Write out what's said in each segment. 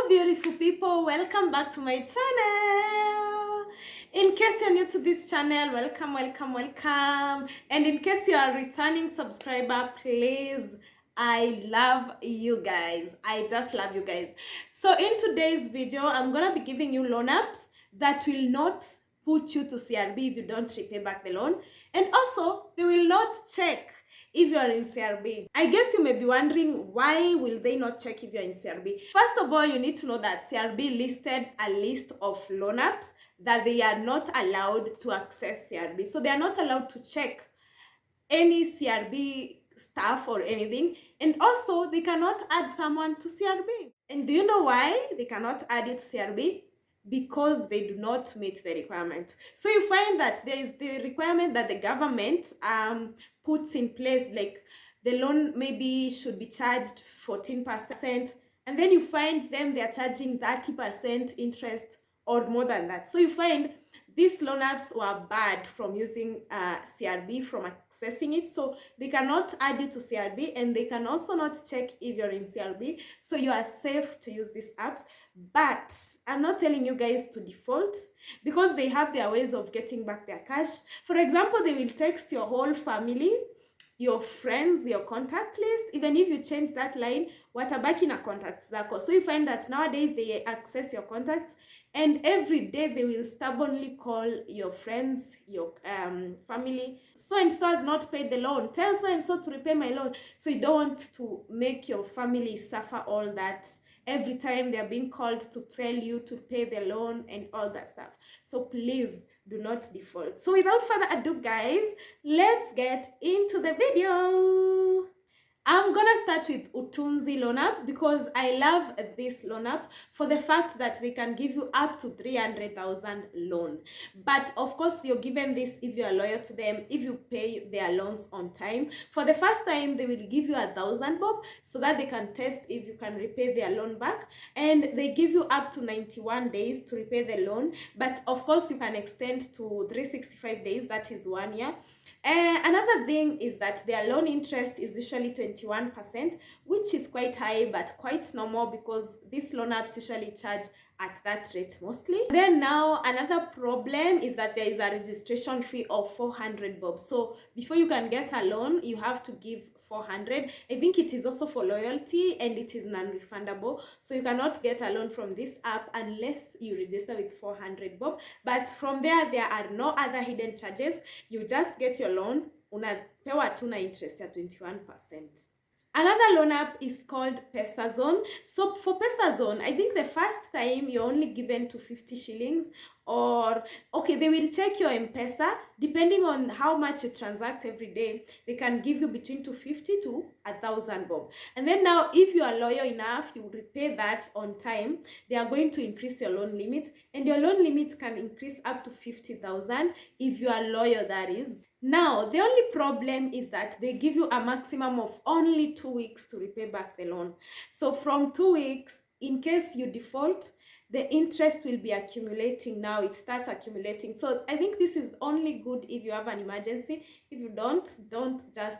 Hello beautiful people, welcome back to my channel. In case you're new to this channel, welcome. And in case you are a returning subscriber, please, I love you guys. I just love you guys. So in today's video, I'm gonna be giving you loan apps that will not put you to CRB if you don't repay back the loan, and also they will not check if you are in CRB. I guess you may be wondering, why will they not check if you're in CRB? First of all, you need to know that CRB listed a list of loan apps that they are not allowed to access CRB. So they are not allowed to check any CRB stuff or anything. And also, they cannot add someone to CRB. And do you know why they cannot add it to CRB? Because they do not meet the requirement. So you find that there is the requirement that the government puts in place, like the loan maybe should be charged 14%, and then you find them they are charging 30% interest or more than that. So you find these loan apps were barred from using CRB, from accessing it, so they cannot add you to CRB, and they can also not check if you're in CRB. So you are safe to use these apps, but I'm not telling you guys to default, because they have their ways of getting back their cash. For example, they will text your whole family, your friends, your contact list. Even if you change that line, watabaki na contacts zako. So you find that nowadays they access your contacts, and every day they will stubbornly call your friends, your family. So and so has not paid the loan, tell so and so to repay my loan. So you don't want to make your family suffer all that every time they're being called to tell you to pay the loan and all that stuff. So please do not default. So without further ado, guys, let's get into the video. I'm gonna start with Utunzelona because I love this loan app for the fact that they can give you up to 300,000 loan. But of course, you're given this if you are loyal to them, if you pay their loans on time. For the first time, they will give you 1,000 bob so that they can test if you can repay their loan back. And they give you up to 91 days to repay the loan. But of course, you can extend to 365 days, that is 1 year. Another thing is that their loan interest is usually 21%, which is quite high but quite normal because these loan apps usually charge at that rate mostly. Then now another problem is that there is a registration fee of 400 bob. So before you can get a loan, you have to give 400. I think it is also for loyalty, and it is non-refundable, so you cannot get a loan from this app unless you register with 400 bob. But from there are no other hidden charges. You just get your loan, unapewa tu na interest ya 21%. Another loan app is called Pesazone. So for Pesazone, I think the first time you're only given to 50 shillings, or okay, they will check your M-Pesa depending on how much you transact every day. They can give you between 250 to 1,000 bob. And then now, if you are loyal enough, you repay that on time, they are going to increase your loan limit, and your loan limit can increase up to 50,000 if you are loyal, that is. Now, the only problem is that they give you a maximum of only 2 weeks to repay back the loan. So from 2 weeks, in case you default, the interest will be accumulating. Now it starts accumulating. So I think this is only good if you have an emergency. If you don't just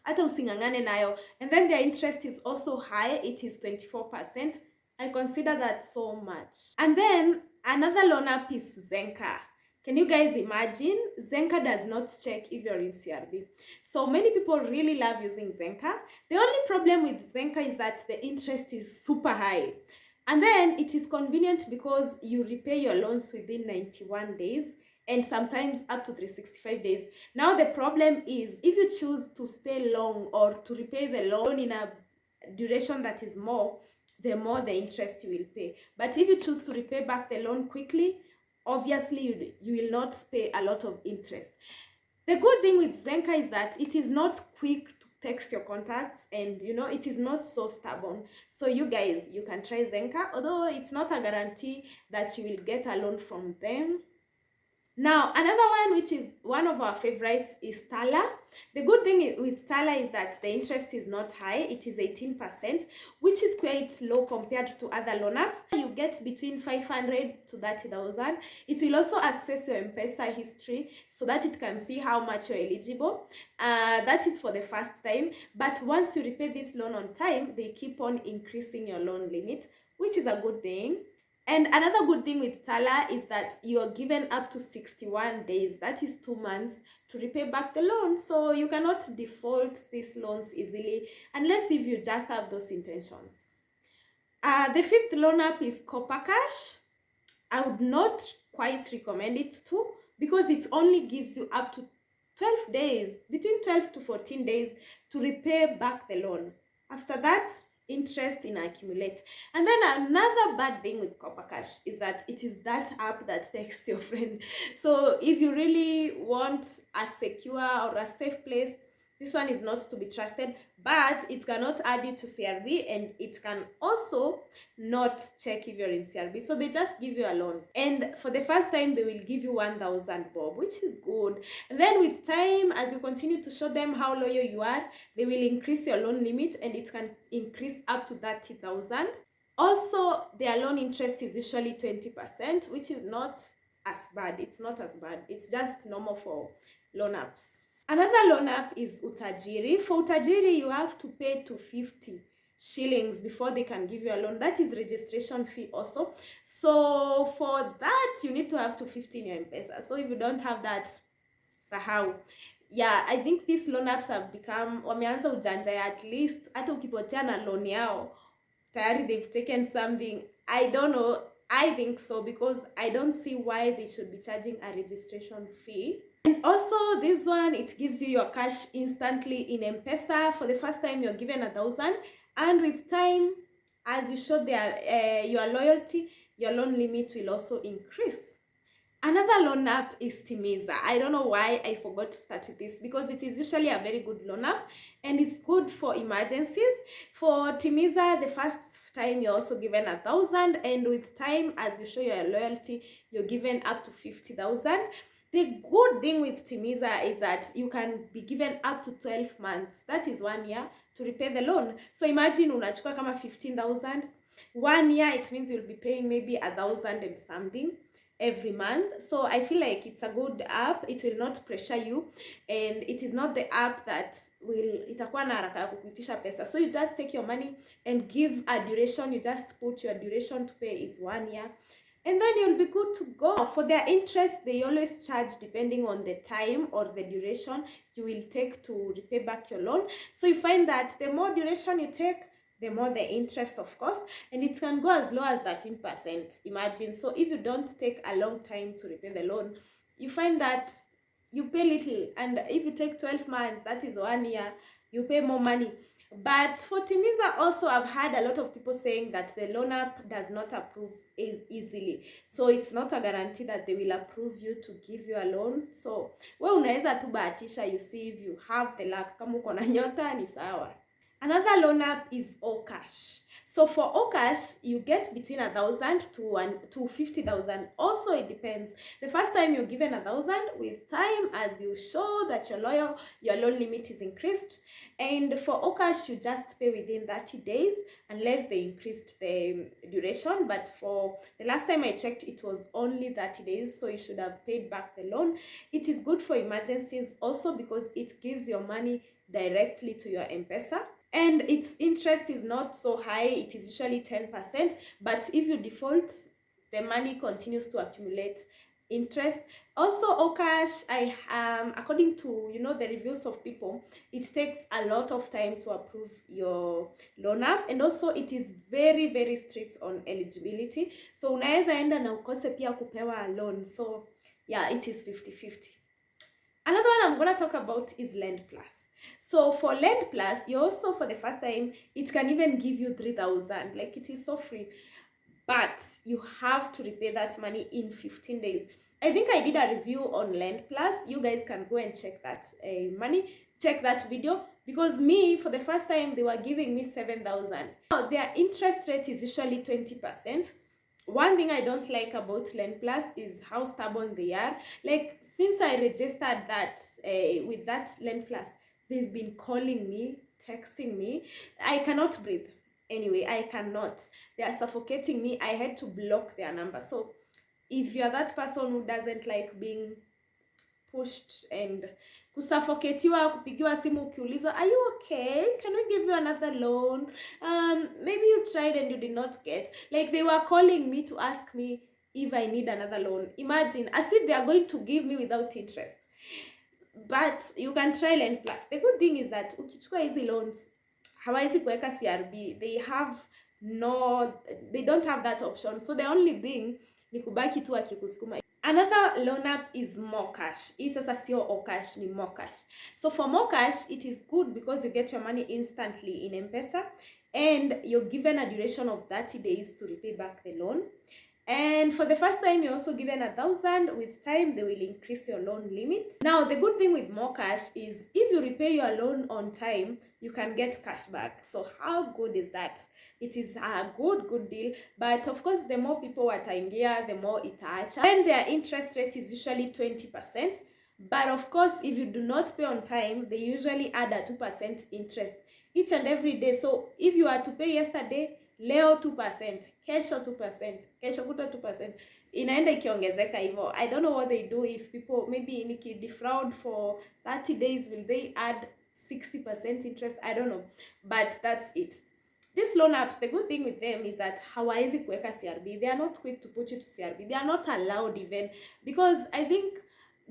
hata usingangane nayo. And then their interest is also high. It is 24%. I consider that so much. And then another loan app is Zenka. Can you guys imagine? Zenka does not check if you're in CRB. So many people really love using Zenka. The only problem with Zenka is that the interest is super high. And then it is convenient because you repay your loans within 91 days and sometimes up to 365 days. Now the problem is, if you choose to stay long or to repay the loan in a duration that is more, the more the interest you will pay. But if you choose to repay back the loan quickly, obviously you will not pay a lot of interest. The good thing with Zenka is that it is not quick to text your contacts, and it is not so stubborn. So you guys, you can try Zenka, although it's not a guarantee that you will get a loan from them. Now, another one, which is one of our favorites, is Tala. The good thing with Tala is that the interest is not high. It is 18%, which is quite low compared to other loan apps. You get between 500 to 30,000. It will also access your M-Pesa history so that it can see how much you're eligible. That is for the first time. But once you repay this loan on time, they keep on increasing your loan limit which is a good thing. And another good thing with Tala is that you are given up to 61 days, that is 2 months, to repay back the loan. So you cannot default these loans easily unless if you just have those intentions. The fifth loan app is Copa Cash. I would not quite recommend it too, because it only gives you up to 12 days, between 12 to 14 days to repay back the loan. After that, interest in accumulate. And then another bad thing with Copa Cash is that it is that app that texts your friend. So if you really want a secure or a safe place, this one is not to be trusted, but it cannot add you to CRB, and it can also not check if you're in CRB. So they just give you a loan, and for the first time they will give you 1,000 bob, which is good. And then with time, as you continue to show them how loyal you are, they will increase your loan limit, and it can increase up to 30,000. Also, their loan interest is usually 20%, which is not as bad. It's not as bad. It's just normal for loan apps. Another loan app is Utajiri. For Utajiri, you have to pay 250 shillings before they can give you a loan. That is registration fee also. So for that, you need to have 250 in your M-Pesa. So if you don't have that, sahau. Yeah, I think these loan apps have become, wameanza ujanja ya at least, hata ukipotea na loan yao, tayari they've taken something. I don't know. I think so, because I don't see why they should be charging a registration fee. And also this one, it gives you your cash instantly in M-Pesa. For the first time, you're given 1,000, and with time, as you show their your loyalty, your loan limit will also increase. Another loan app is Timiza. I don't know why I forgot to start with this, because it is usually a very good loan app and it's good for emergencies. For Timiza, the first time you're also given 1,000, and with time, as you show your loyalty, you're given up to 50,000. The good thing with Timiza is that you can be given up to 12 months, that is 1 year, to repay the loan. So imagine unachukua kama 15,000, 1 year, it means you'll be paying maybe 1,000 and something every month. So I feel like it's a good app. It will not pressure you, and it is not the app that will itakuwa na haraka ya kukuitisha pesa. So you just take your money and give a duration. You just put your duration to pay is 1 year, and then you'll be good to go. For their interest, they always charge depending on the time or the duration you will take to repay back your loan. So you find that the more duration you take, the more the interest, of course, and it can go as low as 13%. Imagine. So if you don't take a long time to repay the loan, you find that you pay little, and if you take 12 months, that is 1 year, you pay more money. But for Timiza also, I've had a lot of people saying that the loan app does not approve easily. So it's not a guarantee that they will approve you to give you a loan. So we unaweza tu bahatisha, you see if you have the luck. Kama uko na nyota ni sawa. Another loan app is Okash. So for Okash, you get between 1,000 to 50,000. Also, it depends. The first time you're given 1,000, with time, as you show that you're loyal, your loan limit is increased. And for Okash, you just pay within 30 days unless they increased the duration. But for the last time I checked, it was only 30 days. So you should have paid back the loan. It is good for emergencies also, because it gives your money directly to your M-Pesa. And its interest is not so high. It is usually 10%, but if you default, the money continues to accumulate interest. Also, Okash, according to the reviews of people, it takes a lot of time to approve your loan app, and also it is very, very strict on eligibility. So unaweza enda na ukose pia kupewa loan. So yeah, it is 50-50. Another one I'm gonna talk about is Lend Plus. So for Lend Plus, you also, for the first time, it can even give you 3,000. Like, it is so free. But you have to repay that money in 15 days. I think I did a review on Lend Plus. You guys can go and check that check that video. Because me, for the first time, they were giving me 7,000. Now, their interest rate is usually 20%. One thing I don't like about Lend Plus is how stubborn they are. Like, since I registered that with that Lend Plus, they've been calling me, texting me. I cannot breathe. Anyway, I cannot. They are suffocating me. I had to block their number. So if you're that person who doesn't like being pushed and kusuffocatiwa, kupigiwa simu ukiulizwa, are you okay? Can we give you another loan? Maybe you tried and you did not get. Like, they were calling me to ask me if I need another loan. Imagine, as if they are going to give me without interest. But you can try Lend Plus. The good thing is that ukichukua hizi loans, hawawezi kuweka CRB. They don't have that option. So the only thing ni kubaki tu akikusukuma. Another loan app is Okash. Hii sasa sio Okash, ni Okash. So for Okash, it is good because you get your money instantly in M-Pesa and you're given a duration of 30 days to repay back the loan. And for the first time, you're also given 1,000. With time, they will increase your loan limit. Now, the good thing with Okash is if you repay your loan on time, you can get cash back. So how good is that? It is a good deal. But of course, the more people wataingia, the more itaacha. And their interest rate is usually 20%. But of course, if you do not pay on time, they usually add a 2% interest each and every day. So if you are to pay yesterday, leo 2%, kesho 2%, kesho kutwa 2%, inaenda ikiongezeka hivyo. I don't know what they do if people, maybe niki defraud for 30 days, will they add 60% interest? I don't know, but that's it. These loan apps, the good thing with them is that hawawezi kuweka CRB. They are not quick to put you to CRB. They are not allowed even, because I think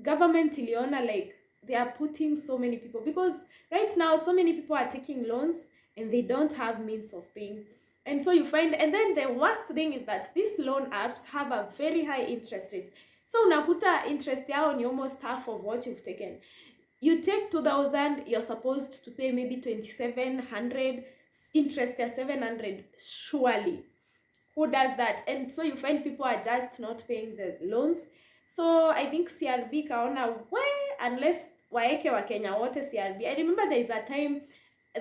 government iliona like they are putting so many people, because right now so many people are taking loans and they don't have means of paying. And so you find, and then the worst thing is that these loan apps have a very high interest rate. So unakuta interest yao ni almost half of what you've taken. You take 2,000, you're supposed to pay maybe 2,700, interest ya 700, surely. Who does that? And so you find people are just not paying the loans. So I think CRB kaona, unless waeke wa Kenya wote CRB. I remember there is a time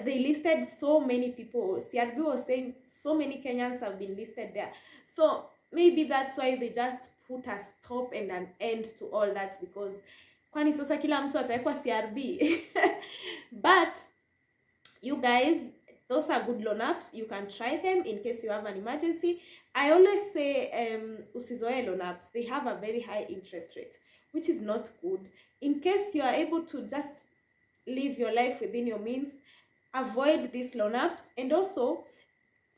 they listed so many people. CRB was saying so many Kenyans have been listed there. So maybe that's why they just put a stop and an end to all that, because kwani sasa kila mtu ataekwa CRB. But you guys, those are good loan apps. You can try them in case you have an emergency. I always say usizoe loan apps. They have a very high interest rate, which is not good. In case you are able to just live your life within your means, avoid these loan apps. And also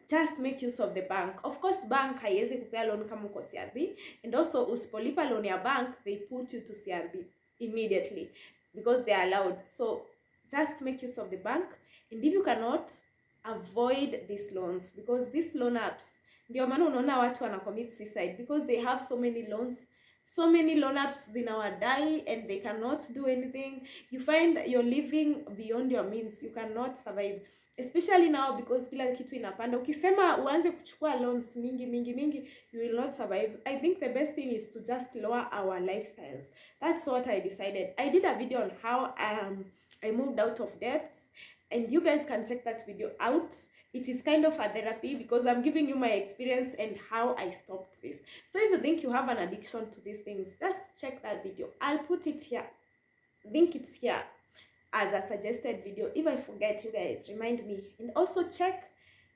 just make use of the bank. Of course, bank haiwezi kupea loan kama uko CRB. And also usipolipa loan ya bank, they put you to CRB immediately because they are allowed. So just make use of the bank. And if you cannot, avoid these loans, because these loan apps, ndio maana unaona watu wana commit suicide, because they have so many loans. So many loan apps zinawadai and they cannot do anything. You find you're living beyond your means. You cannot survive, especially now because kila kitu inapanda. Ukisema uanze kuchukua loans mingi, you will not survive. I think the best thing is to just lower our lifestyles. That's what I decided. I did a video on how I moved out of debt, and you guys can check that video out. It is kind of a therapy because I'm giving you my experience and how I stopped this. So if you think you have an addiction to these things, just check that video. I'll put it here. I think it's here as a suggested video. If I forget, you guys remind me. And also check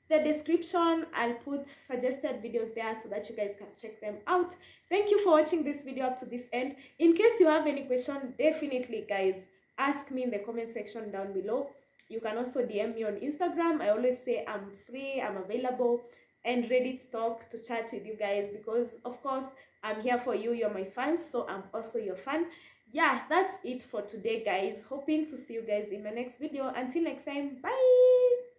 the description. I'll put suggested videos there so that you guys can check them out. Thank you for watching this video up to this end. In case you have any question, definitely guys, ask me in the comment section down below. You can also DM me on Instagram. I always say I'm free, I'm available, and ready to talk, to chat with you guys, because of course I'm here for you. You're my fans, so I'm also your fan. Yeah, that's it for today, guys. Hoping to see you guys in my next video. Until next time, bye.